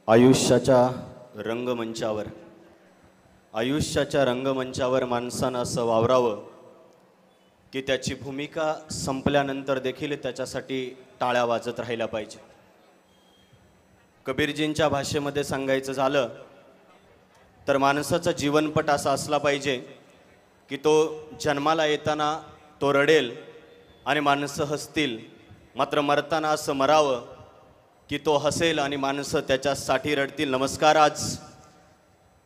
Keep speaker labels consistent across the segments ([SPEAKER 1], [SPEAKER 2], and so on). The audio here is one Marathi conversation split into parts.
[SPEAKER 1] आयुष्याच्या रंगमंचावर माणसानं असं वावरावं की त्याची भूमिका संपल्यानंतर देखील त्याच्यासाठी टाळ्या वाजत राहिल्या पाहिजे. कबीरजींच्या भाषेमध्ये सांगायचं झालं तर माणसाचा जीवनपट असा असला पाहिजे की तो जन्माला येताना तो रडेल आणि माणसं हसतील, मात्र मरताना असं मरावं की तो हसेल आणि माणसं त्याच्यासाठी रडतील. नमस्कार. आज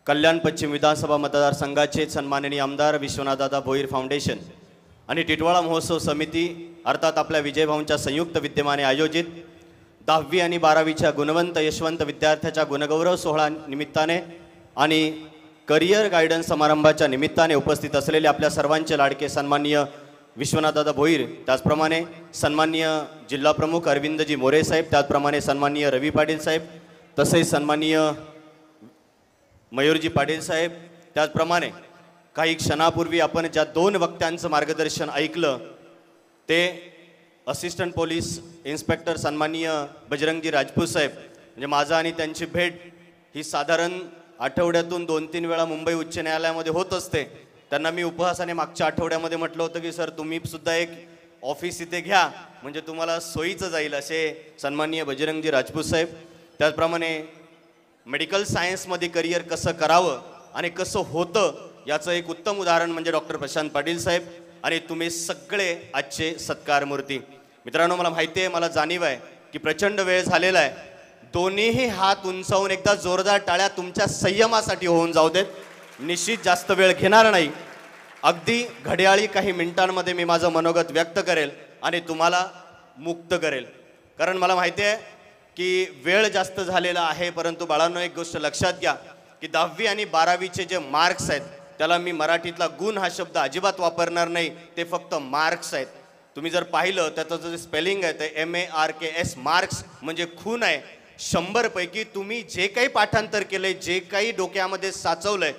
[SPEAKER 1] कल्याण पश्चिम विधानसभा मतदारसंघाचे सन्माननीय आमदार विश्वनाथदादा भोईर फाउंडेशन आणि टिटवाळा महोत्सव समिती अर्थात आपल्या विजयभाऊंच्या संयुक्त विद्यमाने आयोजित 10वी आणि 12वीच्या गुणवंत यशवंत विद्यार्थ्याच्या गुणगौरव सोहळा निमित्ताने आणि करिअर गायडन्स समारंभाच्या निमित्ताने उपस्थित असलेले आपल्या सर्वांचे लाडके सन्माननीय विश्वनाथदादा भोईर, त्याचप्रमाणे सन्माननीय जिल्हाप्रमुख अरविंदजी मोरे साहेब, त्याचप्रमाणे सन्माननीय रवी पाटील साहेब, तसेच सन्माननीय मयूरजी पाटील साहेब, त्याचप्रमाणे काही क्षणापूर्वी आपण ज्या 2 वक्त्यांचं मार्गदर्शन ऐकलं ते असिस्टंट पोलीस इन्स्पेक्टर सन्माननीय बजरंगजी राजपूत साहेब. म्हणजे माझा आणि त्यांची भेट ही साधारण आठवड्यातून 2-3 वेळा मुंबई उच्च न्यायालयामध्ये होत असते. त्यांना मी उपहासाने मागच्या आठवड्यामध्ये म्हटलं होतं की सर तुम्ही सुद्धा एक ऑफिस इथे घ्या म्हणजे तुम्हाला सोयीचं जाईल, असे सन्माननीय बजरंगजी राजपूत साहेब. त्याचप्रमाणे मेडिकल सायन्समध्ये करिअर कसं करावं आणि कसं होतं याचं एक उत्तम उदाहरण म्हणजे डॉक्टर प्रशांत पाटील साहेब आणि तुम्ही सगळे आजचे सत्कार मूर्ती. मित्रांनो, मला माहिती आहे, मला जाणीव आहे की प्रचंड वेळ झालेला आहे. दोन्हीही हात उंचावून एकदा जोरदार टाळ्या तुमच्या संयमासाठी होऊन जाऊ देत. निश्चित जास्त वेळ घेणार नाही, अगदी घड्याळी काही मिनिटांमध्ये मी माझं मनोगत व्यक्त करेल आणि तुम्हाला मुक्त करेल. कारण मला माहिती आहे की वेळ जास्त झालेला आहे, परंतु बाळांनो एक गोष्ट लक्षात घ्या की 10वी आणि 12वीचे जे मार्क्स आहेत त्याला मी मराठीतला गुण हा शब्द अजिबात वापरणार नाही, ते फक्त मार्क्स आहेत. तुम्ही जर पाहिलं त्याचं जे स्पेलिंग आहे ते MARKS, मार्क्स म्हणजे खून आहे. 100 पैकी तुम्ही जे काही पाठांतर केलंय, जे काही डोक्यामध्ये साचवलंय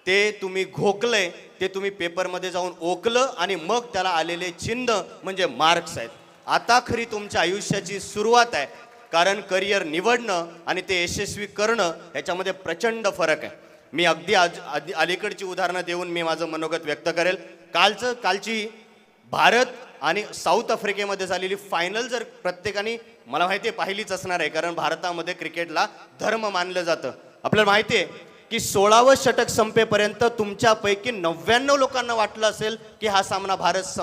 [SPEAKER 1] ते तुम्ही घोकलंय, ते तुम्ही पेपरमध्ये जाऊन ओकलं आणि मग त्याला आलेले चिन्ह म्हणजे मार्क्स आहेत. आता खरी तुमच्या आयुष्याची सुरुवात आहे, कारण करिअर निवडणं आणि ते यशस्वी करणं ह्याच्यामध्ये प्रचंड फरक आहे. मी अगदी अलीकडची उदाहरणं देऊन मी माझं मनोगत व्यक्त करेल. कालची भारत आणि साऊथ आफ्रिकेमध्ये झालेली फायनल जर प्रत्येकाने मला माहिती आहे पाहिलीच असणार आहे, कारण भारतामध्ये क्रिकेटला धर्म मानलं जातं. आपल्याला माहिती आहे की 16वं षटक संपेपर्यंत तुमच्यापैकी 99 लोकांना वाटलं असेल की हा सामना भारत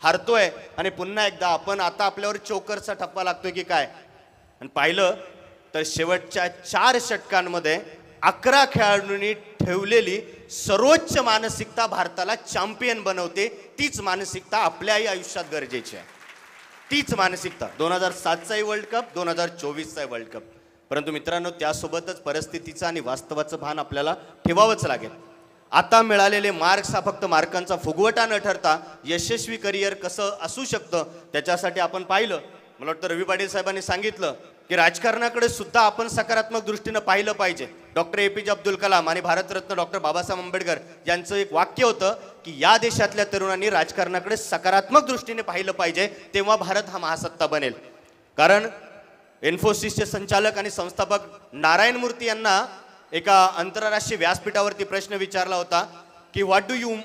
[SPEAKER 1] हारतोय आणि पुन्हा एकदा आपण आता आपल्यावर चोकरचा ठप्पा लागतोय की काय. आणि पाहिलं तर शेवटच्या 4 षटकांमध्ये 11 खेळाडूंनी ठेवलेली सर्वोच्च मानसिकता भारताला चॅम्पियन बनवते. तीच मानसिकता आपल्याही आयुष्यात गरजेची आहे. तीच मानसिकता 2007चाही वर्ल्ड कप, 2024चा वर्ल्ड कप. परंतु मित्रांनो, त्यासोबतच परिस्थितीचं आणि वास्तवाचं भान आपल्याला ठेवावंच लागेल. आता मिळालेले मार्क्स हा फक्त मार्कांचा फुगवटा न ठरता यशस्वी करिअर कसं असू शकतं त्याच्यासाठी आपण पाहिलं. मला वाटतं रवी पाटील साहेबांनी सांगितलं की राजकारणाकडे सुद्धा आपण सकारात्मक दृष्टीनं पाहिलं पाहिजे. डॉक्टर APJ अब्दुल कलाम आणि भारतरत्न डॉक्टर बाबासाहेब आंबेडकर यांचं एक वाक्य होतं की या देशातल्या तरुणांनी राजकारणाकडे सकारात्मक दृष्टीने पाहिलं पाहिजे, तेव्हा भारत हा महासत्ता बनेल. कारण इन्फोसिसचे संचालक आणि संस्थापक नारायण मूर्ती यांना एका आंतरराष्ट्रीय व्यासपीठावरती प्रश्न विचारला होता की what do you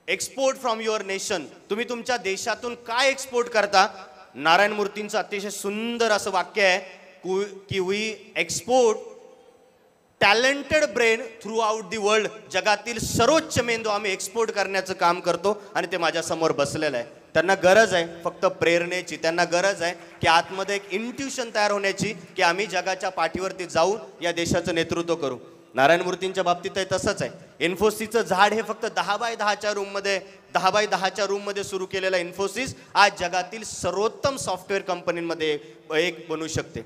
[SPEAKER 1] export from your nation, तुम्ही तुमच्या देशातून काय एक्सपोर्ट करता. नारायण मूर्तींचं अतिशय सुंदर असं वाक्य आहे की we export talented brain through out the world. जगातील सर्वोच्च मेंदू आम्ही एक्सपोर्ट करण्याचं काम करतो आणि ते माझ्यासमोर बसलेलं आहे. त्यांना गरज आहे फक्त प्रेरणेची, त्यांना गरज आहे की आतमध्ये एक इंट्युशन तयार होण्याची की आम्ही जगाच्या पाठीवरती जाऊन या देशाचं नेतृत्व करू. नारायण मूर्तींच्या बाबतीत तसंच आहे. इन्फोसिसचं झाड हे फक्त 10 बाय 10च्या रूममध्ये सुरू केलेलं इन्फोसिस आज जगातील सर्वोत्तम सॉफ्टवेअर कंपनींमध्ये एक बनू शकते.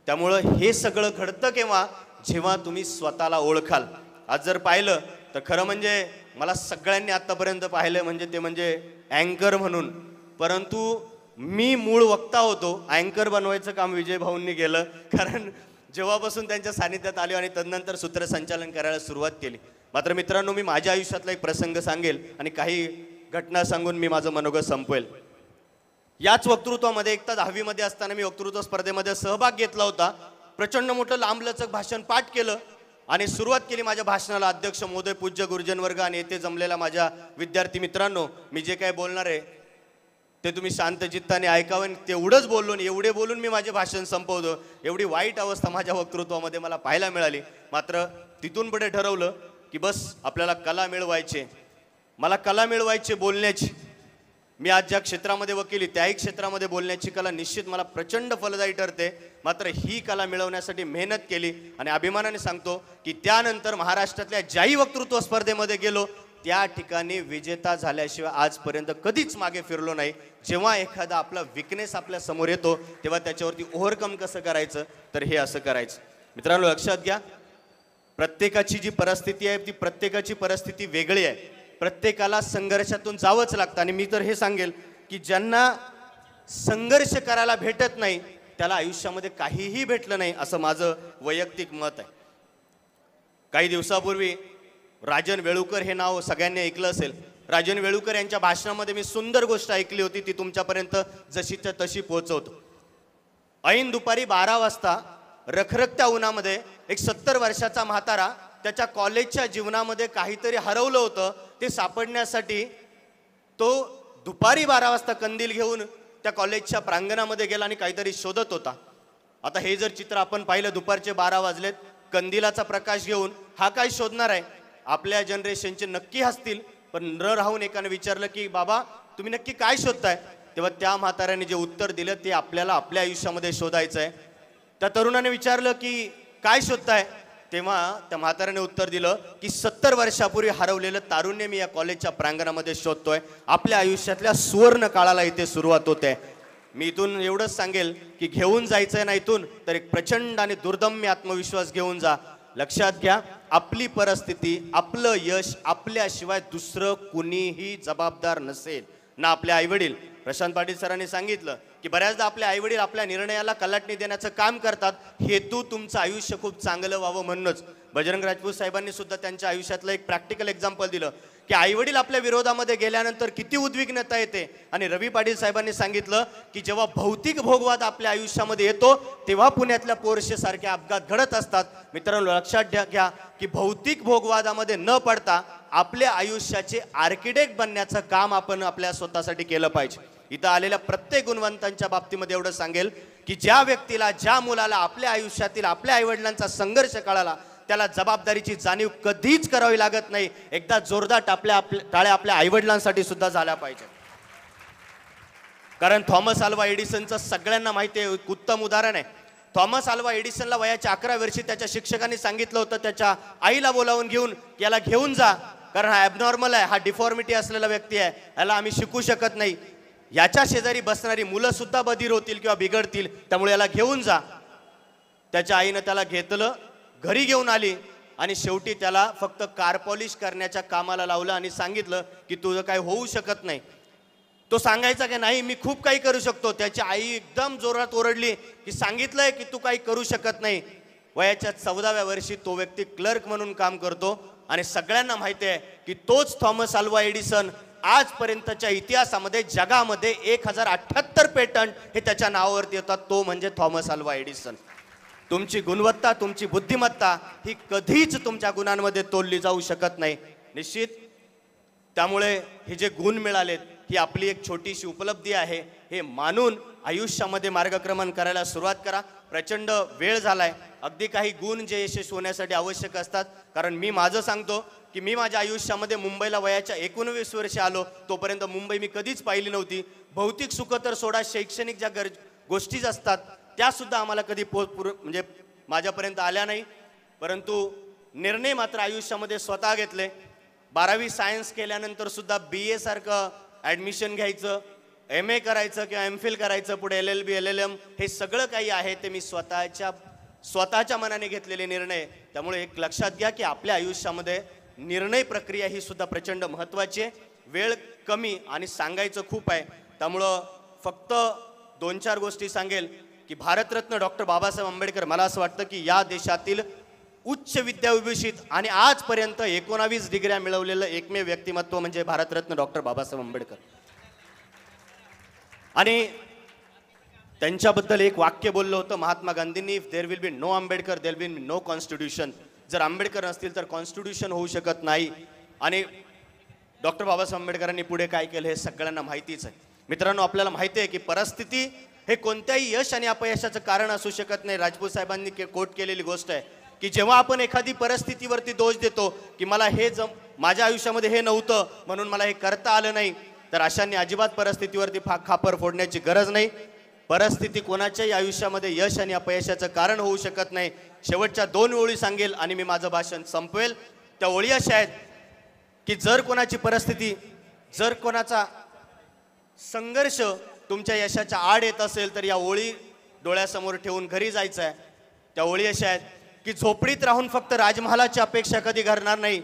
[SPEAKER 1] त्यामुळं हे सगळं घडतं केव्हा, जेव्हा तुम्ही स्वतःला ओळखाल. आज जर पाहिलं तर खरं म्हणजे मला सगळ्यांनी आत्तापर्यंत पाहिलं म्हणजे अँकर म्हणून, परंतु मी मूळ वक्ता होतो. अँकर बनवायचं काम विजय भाऊंनी केलं, कारण जेव्हापासून त्यांच्या सानिध्यात आले आणि तदनंतर सूत्रसंचालन करायला सुरुवात केली. मात्र मित्रांनो, मी माझ्या आयुष्यातला एक प्रसंग सांगेल आणि काही घटना सांगून मी माझं मनोगत संपवेल. याच वक्तृत्वामध्ये एकदा 10वी मध्ये असताना मी वक्तृत्व स्पर्धेमध्ये सहभाग घेतला होता प्रचंड मोठं लांबलचक भाषण पाठ केलं आणि सुरुवात केली माझ्या भाषणाला. अध्यक्ष महोदय, पूज्य गुरुजन वर्ग आणि येथे जमलेला माझ्या विद्यार्थी मित्रांनो, मी जे काय बोलणार आहे ते तुम्ही शांत चित्ताने ऐकावं. तेवढंच बोललो आणि एवढे बोलून मी माझे भाषण संपवतो. एवढी वाईट अवस्था माझ्या वक्तृत्वामध्ये मला पाहायला मिळाली. मात्र तिथून पुढे ठरवलं की बस आपल्याला कला मिळवायची, मला कला मिळवायची बोलण्याची. मी आज ज्या क्षेत्रामध्ये वकिली त्याही क्षेत्रामध्ये बोलण्याची कला निश्चित मला प्रचंड फलदायी ठरते. मात्र ही कला मिळवण्यासाठी मेहनत केली आणि अभिमानाने सांगतो की त्यानंतर महाराष्ट्रातल्या ज्याही वक्तृत्व स्पर्धेमध्ये गेलो त्या ठिकाणी विजेता झाल्याशिवाय आजपर्यंत कधीच मागे फिरलो नाही. जेव्हा एखादा आपला विकनेस आपल्या समोर येतो तेव्हा त्याच्यावरती ओव्हरकम कसं करायचं, तर हे असं करायचं. मित्रांनो, लक्षात घ्या, प्रत्येकाची जी परिस्थिती आहे ती प्रत्येकाची परिस्थिती वेगळी आहे. प्रत्येकाला संघर्षातून जावंच लागतं. आणि मी तर हे सांगेल की ज्यांना संघर्ष करायला भेटत नाही त्याला आयुष्यामध्ये काहीही भेटलं नाही, असं माझं वैयक्तिक मत आहे. काही दिवसापूर्वी राजन वेळुकर हे नाव सगळ्यांनी ऐकलं असेल. राजन वेळुकर यांच्या भाषणामध्ये मी सुंदर गोष्ट ऐकली होती, ती तुमच्यापर्यंत जशीच्या तशी पोहोचवतो. ऐन दुपारी 12 वाजता रखरखत्या उन्हामध्ये एक 70 वर्षाचा म्हातारा त्याच्या कॉलेजच्या जीवनामध्ये काहीतरी हरवलं होतं, ते सापडण्यासाठी तो दुपारी 12 वाजता कंदील घेऊन त्या कॉलेजच्या प्रांगणामध्ये गेला आणि काहीतरी शोधत होता. आता हे जर चित्र आपण पाहिलं, दुपारचे 12 वाजलेत, कंदिलाचा प्रकाश घेऊन हा काय शोधणार आहे? आपल्या जनरेशनचे नक्की हसतील. पण न राहून एकाने विचारलं की बाबा तुम्ही नक्की काय शोधताय? तेव्हा त्या म्हाताऱ्याने जे उत्तर दिलं ते आपल्याला आपल्या आयुष्यामध्ये शोधायचं आहे. त्या तरुणाने विचारलं की काय शोधताय? तेव्हा त्या म्हाताऱ्याने उत्तर दिलं की 70 वर्षापूर्वी हरवलेलं तारुण्य मी या कॉलेजच्या प्रांगणामध्ये शोधतोय. आपल्या आयुष्यातल्या सुवर्ण काळाला इथे सुरुवात होते. मी इथून एवढंच सांगेल की घेऊन जायचंय ना इथून तर एक प्रचंड आणि दुर्दम्य आत्मविश्वास घेऊन जा. लक्षात घ्या, आपली परिस्थिती, आपलं यश आपल्याशिवाय दुसरं कुणीही जबाबदार नसेल, ना आपले आईवडील. प्रशांत पाटील सरांनी सांगितलं की बऱ्याचदा आपले आईवडील आपल्या निर्णयाला कलाटणी देण्याचं काम करतात, हेतू तुमचं आयुष्य खूप चांगलं व्हावं म्हणूनच. बजरंग राजपूत साहेबांनी सुद्धा त्यांच्या आयुष्यातलं एक प्रॅक्टिकल एक्झाम्पल दिलं की आईवडील आपल्या विरोधामध्ये गेल्यानंतर किती उद्विग्नता येते. आणि रवी पाटील साहेबांनी सांगितलं की जेव्हा भौतिक भोगवाद आपल्या आयुष्यामध्ये येतो तेव्हा पुण्यातल्या पोरशे सारखे अपघात घडत असतात. मित्रांनो, लक्षात घ्या की भौतिक भोगवादामध्ये न पडता आपल्या आयुष्याचे आर्किटेक्ट बनण्याचं काम आपण आपल्या स्वतःसाठी केलं पाहिजे. इथं आलेल्या प्रत्येक गुणवंतांच्या बाबतीमध्ये एवढं सांगेल की ज्या व्यक्तीला, ज्या मुलाला आपल्या आयुष्यातील आपल्या आईवडिलांचा संघर्ष कळाला त्याला जबाबदारीची जाणीव कधीच करावी लागत नाही. एकदा जोरदार टाळ्या आपल्या आईवडिलांसाठी सुद्धा झाल्या पाहिजे. कारण थॉमस अल्वा एडिसनचं सगळ्यांना माहिती आहे, एक उत्तम उदाहरण आहे. थॉमस अल्वा एडिसनला वयाच्या 11 वर्षी त्याच्या शिक्षकांनी सांगितलं होतं त्याच्या आईला बोलावून घेऊन याला घेऊन जा, कारण हा ॲबनॉर्मल आहे, हा डिफॉर्मिटी असलेला व्यक्ती आहे, याला आम्ही शिकू शकत नाही, याच्या शेजारी बसणारी मुलं सुद्धा बधीर होतील किंवा बिघडतील, त्यामुळे याला घेऊन जा. त्याच्या आईनं त्याला घेतलं, घरी घेऊन आली आणि शेवटी त्याला फक्त कार पॉलिश करण्याच्या कामाला लावलं आणि सांगितलं की तुझं काय होऊ शकत नाही. तो सांगायचा की नाही मी खूप काही करू शकतो. त्याची आई एकदम जोरात ओरडली की सांगितलंय की तू काही करू शकत नाही. वयाच्या 14व्या वर्षी तो व्यक्ती क्लर्क म्हणून काम करतो आणि सगळ्यांना माहिती आहे की तोच थॉमस अल्वा एडिसन आजपर्यंतच्या इतिहासामध्ये जगामध्ये 1078 पेटंट हे त्याच्या नावावरती येतात. तो म्हणजे थॉमस अल्वा एडिसन. तुमची गुणवत्ता, तुमची बुद्धिमत्ता ही कधीच तुमच्या गुणांमध्ये तोलली जाऊ शकत नाही. निश्चित त्यामुळे हे जे गुण मिळालेत ही आपली एक छोटीशी उपलब्धी आहे, हे मानून आयुष्यामध्ये मार्गक्रमण करायला सुरुवात करा. प्रचंड वेळ झालाय. अगदी काही गुण जे यशस्वी होण्यासाठी आवश्यक असतात. कारण मी माझं सांगतो की मी माझ्या आयुष्यामध्ये मुंबईला वयाच्या 19 वर्षे आलो, तोपर्यंत मुंबई मी कधीच पाहिली नव्हती. भौतिक सुख तर सोडा, शैक्षणिक ज्या गोष्टी असतात त्या सुद्धा आम्हाला कधी म्हणजे माझ्यापर्यंत आल्या नाही. परंतु निर्णय मात्र आयुष्यामध्ये स्वतः घेतले. 12वी सायन्स केल्यानंतर सुद्धा BA सारखं ॲडमिशन घ्यायचं, MA करायचं किंवा MPhil करायचं, पुढे LLB LLM हे सगळं काही आहे ते मी स्वतःच्या मनाने घेतलेले निर्णय. त्यामुळे एक लक्षात घ्या की आपल्या आयुष्यामध्ये निर्णय प्रक्रिया ही सुद्धा प्रचंड महत्त्वाची आहे. वेळ कमी आणि सांगायचं खूप आहे, त्यामुळं फक्त 2-4 गोष्टी सांगेल की भारतरत्न डॉक्टर बाबासाहेब आंबेडकर, मला असं वाटतं की या देशातील उच्च विद्याविभूषित आणि आजपर्यंत 19 डिग्र्या मिळवलेलं एकमेव व्यक्तिमत्व म्हणजे भारतरत्न डॉक्टर बाबासाहेब आंबेडकर. आणि त्यांच्याबद्दल एक वाक्य बोललं होतं महात्मा गांधींनी, if there will be no Ambedkar there will be no constitution. जर आंबेडकर नसतील तर कॉन्स्टिट्यूशन होऊ शकत नाही. आणि डॉक्टर बाबासाहेब आंबेडकरांनी पुढे काय केलं हे सगळ्यांना माहितीच आहे. मित्रांनो, आपल्याला माहिती आहे की परिस्थिती हे कोणत्याही यश आणि अपयशाचं कारण असू शकत नाही. राजपूत साहेबांनी कोट केलेली गोष्ट आहे की जेव्हा आपण एखादी परिस्थितीवरती दोष देतो की मला हे माझ्या आयुष्यामध्ये हे नव्हतं म्हणून मला हे करता आलं नाही, तर अशांनी अजिबात परिस्थितीवरती खापर फोडण्याची गरज नाही. परिस्थिती कोणाच्याही आयुष्यामध्ये यश आणि अपयशाचं कारण होऊ शकत नाही. शेवटच्या 2 ओळी सांगेल आणि मी माझं भाषण संपवेल. त्या ओळी अशा आहेत की जर कोणाची परिस्थिती, जर कोणाचा संघर्ष तुमच्या यशाच्या आड येत असेल तर या ओळी डोळ्यासमोर ठेवून घरी जायचं आहे. त्या ओळी अशा आहेत की झोपडीत राहून फक्त राजमहालाची अपेक्षा कधी धरणार नाही,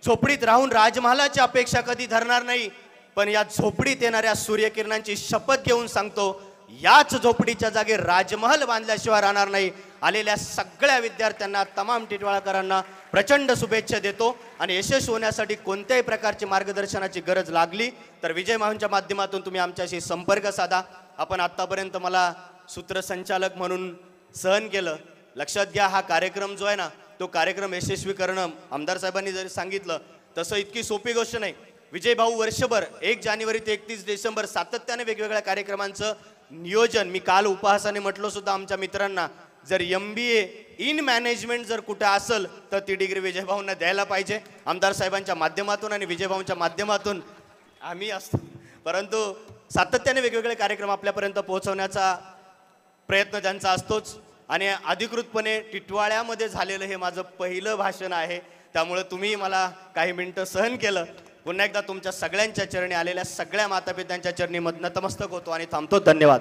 [SPEAKER 1] झोपडीत राहून राजमहालाची अपेक्षा कधी धरणार नाही, पण या झोपडीत येणाऱ्या सूर्यकिरणांची शपथ घेऊन सांगतो याच झोपडीच्या जागी राजमहल बांधल्याशिवाय राहणार नाही. आलेल्या सगळ्या विद्यार्थ्यांना, तमाम टिटवाळकरांना प्रचंड शुभेच्छा देतो आणि यशस्वी होण्यासाठी कोणत्याही प्रकारची मार्गदर्शनाची गरज लागली तर विजय माहुंच्या माध्यमातून तुम्ही आमच्याशी संपर्क साधा. आपण आत्तापर्यंत मला सूत्रसंचालक म्हणून सहन केलं. लक्षात घ्या, हा कार्यक्रम जो आहे ना, तो कार्यक्रम यशस्वी करणं आमदार साहेबांनी जरी सांगितलं तसं इतकी सोपी गोष्ट नाही. विजय भाऊ वर्षभर 1 जानेवारी ते 31 डिसेंबर सातत्याने वेगवेगळ्या कार्यक्रमांचं नियोजन, मी काल उपहासाने म्हटलो सुद्धा आमच्या मित्रांना, जर MBA इन मॅनेजमेंट जर कुठं असेल तर ती डिग्री विजयभाऊंना द्यायला पाहिजे. आमदार साहेबांच्या माध्यमातून आणि विजयभाऊंच्या माध्यमातून आम्ही असतो, परंतु सातत्याने वेगवेगळे कार्यक्रम आपल्यापर्यंत पोहोचवण्याचा प्रयत्न त्यांचा असतोच. आणि अधिकृतपणे टिटवाळ्यामध्ये झालेलं हे माझं पहिलं भाषण आहे, त्यामुळे तुम्ही मला काही मिनिटं सहन केलं. पुन्हा एकदा तुमच्या सगळ्यांच्या चरणी, आलेल्या सगळ्या मातापित्यांच्या चरणी नतमस्तक होतो आणि थांबतो. धन्यवाद.